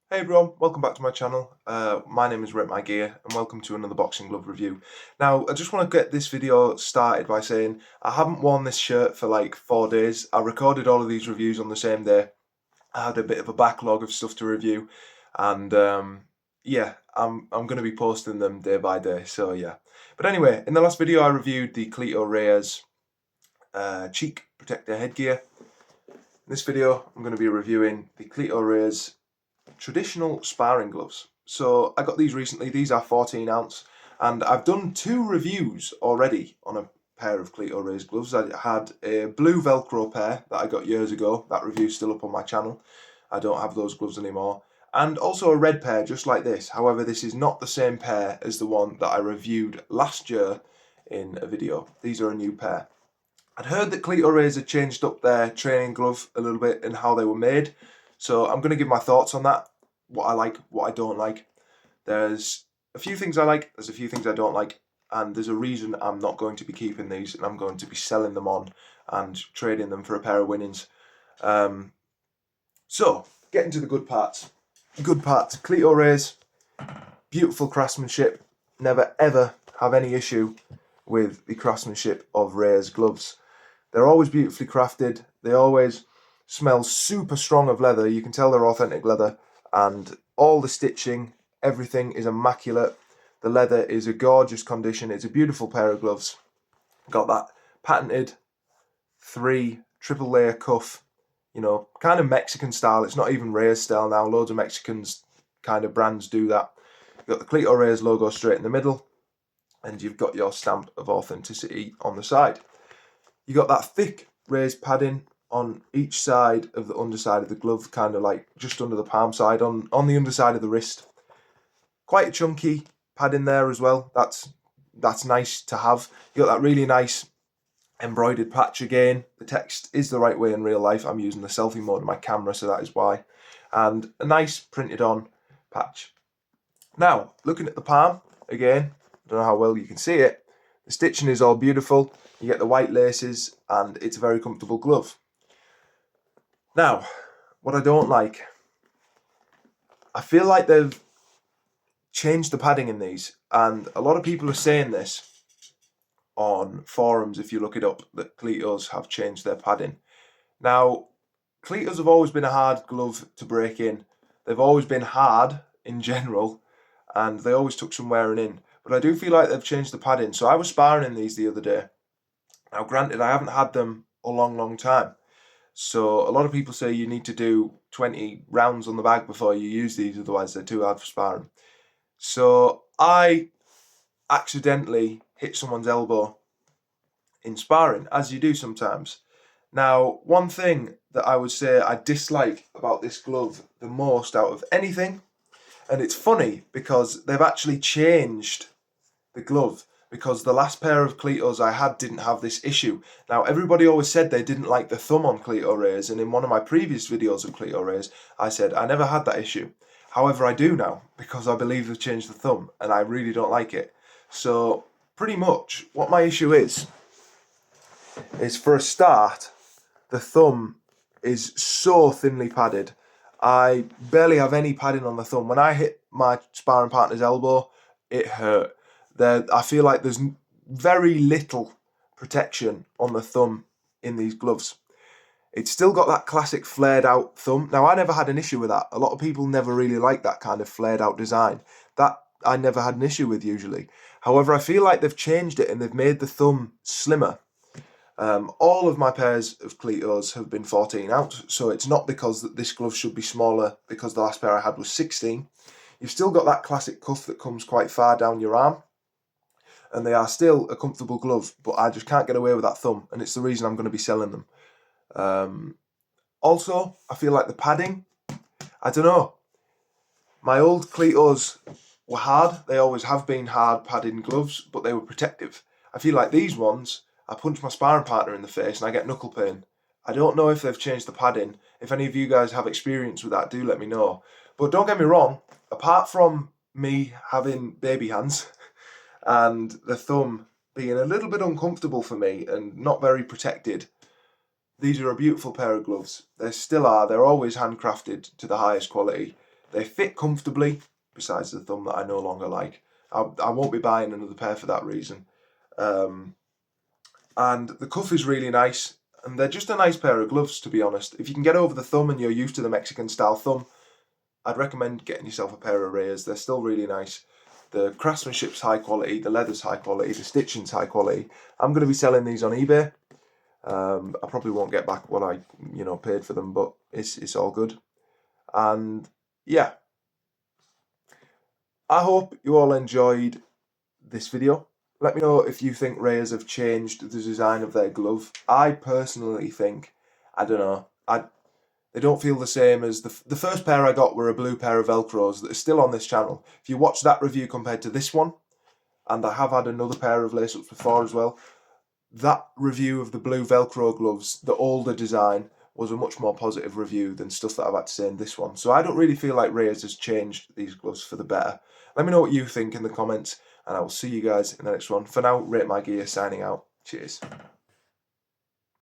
Hey everyone, welcome back to my channel. My name is Rep My Gear and welcome to another boxing glove review. Now, I just want to get this video started by saying I haven't worn this shirt for like 4 days. I recorded all of these reviews on the same day. I had a bit of a backlog of stuff to review and yeah, I'm going to be posting them day by day, so yeah. But anyway, in the last video I reviewed the Cleto Reyes cheek protector headgear. In this video I'm going to be reviewing the Cleto Reyes traditional sparring gloves. So I got these recently. These are 14 ounce and I've done 2 reviews already on a pair of Cleto Reyes gloves. I had a blue Velcro pair that I got years ago. That review's still up on my channel. I don't have those gloves anymore. And also a red pair just like this. However, this is not the same pair as the one that I reviewed last year in a video. These are a new pair. I'd heard that Cleto Reyes had changed up their training glove a little bit and how they were made. So I'm going to give my thoughts on that, what I like, what I don't like. There's a few things I like, there's a few things I don't like, and there's a reason I'm not going to be keeping these and I'm going to be selling them on and trading them for a pair of winnings. So, getting to the good parts. Good parts, Cleto Reyes, beautiful craftsmanship, never ever have any issue with the craftsmanship of Reyes gloves. They're always beautifully crafted, they always smell super strong of leather, you can tell they're authentic leather, and all the stitching, everything is immaculate. The leather is a gorgeous condition, it's a beautiful pair of gloves. Got that patented 3 triple layer cuff, you know, kind of Mexican style, it's not even Reyes style now, loads of Mexicans kind of brands do that. You've got the Cleto Reyes logo straight in the middle, and you've got your stamp of authenticity on the side. You got that thick raised padding on each side of the underside of the glove, kind of like just under the palm side, on the underside of the wrist. Quite a chunky padding there as well. That's nice to have. You got that really nice embroidered patch again. The text is the right way in real life. I'm using the selfie mode of my camera, so that is why. And a nice printed on patch. Now, looking at the palm, again, I don't know how well you can see it. The stitching is all beautiful. You get the white laces and it's a very comfortable glove. Now, what I don't like, I feel like they've changed the padding in these, and a lot of people are saying this on forums, if you look it up, that Cletos have changed their padding. Now, Cletos have always been a hard glove to break in. They've always been hard in general, and they always took some wearing in. But I do feel like they've changed the padding. So I was sparring in these the other day. Now, granted, I haven't had them a long time. So a lot of people say you need to do 20 rounds on the bag before you use these, otherwise they're too hard for sparring. So I accidentally hit someone's elbow in sparring, as you do sometimes. Now, one thing that I would say I dislike about this glove the most out of anything, and it's funny because they've actually changed the glove, because the last pair of Cletos I had didn't have this issue. Now, everybody always said they didn't like the thumb on Cleto Reyes, and in one of my previous videos of Cleto Reyes, I said I never had that issue. However, I do now, because I believe they've changed the thumb, and I really don't like it. So, pretty much, what my issue is for a start, the thumb is so thinly padded. I barely have any padding on the thumb. When I hit my sparring partner's elbow, it hurt. I feel like there's very little protection on the thumb in these gloves. It's still got that classic flared out thumb. Now, I never had an issue with that. A lot of people never really like that kind of flared out design. That I never had an issue with usually. However, I feel like they've changed it and they've made the thumb slimmer. All of my pairs of Cletos have been 14 ounce, so it's not because this glove should be smaller because the last pair I had was 16. You've still got that classic cuff that comes quite far down your arm, and they are still a comfortable glove, but I just can't get away with that thumb, and it's the reason I'm going to be selling them. Also, I feel like the padding, I don't know, my old Cletos were hard, they always have been hard padding gloves, but they were protective. I feel like these ones, I punch my sparring partner in the face and I get knuckle pain. I don't know if they've changed the padding. If any of you guys have experience with that, do let me know. But don't get me wrong, apart from me having baby hands and the thumb being a little bit uncomfortable for me and not very protected, these are a beautiful pair of gloves. They still are, they're always handcrafted to the highest quality. They fit comfortably, besides the thumb that I no longer like. I won't be buying another pair for that reason. And the cuff is really nice, and they're just a nice pair of gloves, to be honest. If you can get over the thumb and you're used to the Mexican style thumb, I'd recommend getting yourself a pair of Reyes. They're still really nice. The craftsmanship's high quality, the leather's high quality, the stitching's high quality. I'm going to be selling these on eBay. I probably won't get back what I paid for them, but it's all good. And yeah, I hope you all enjoyed this video. Let me know if you think Reyes have changed the design of their glove. I personally think, I don't know, they don't feel the same as the first pair I got were a blue pair of Velcros that are still on this channel. If you watch that review compared to this one, and I have had another pair of lace-ups before as well, that review of the blue Velcro gloves, the older design, was a much more positive review than stuff that I've had to say in this one. So I don't really feel like Reyes has changed these gloves for the better. Let me know what you think in the comments, and I will see you guys in the next one. For now, Rate My Gear signing out. Cheers.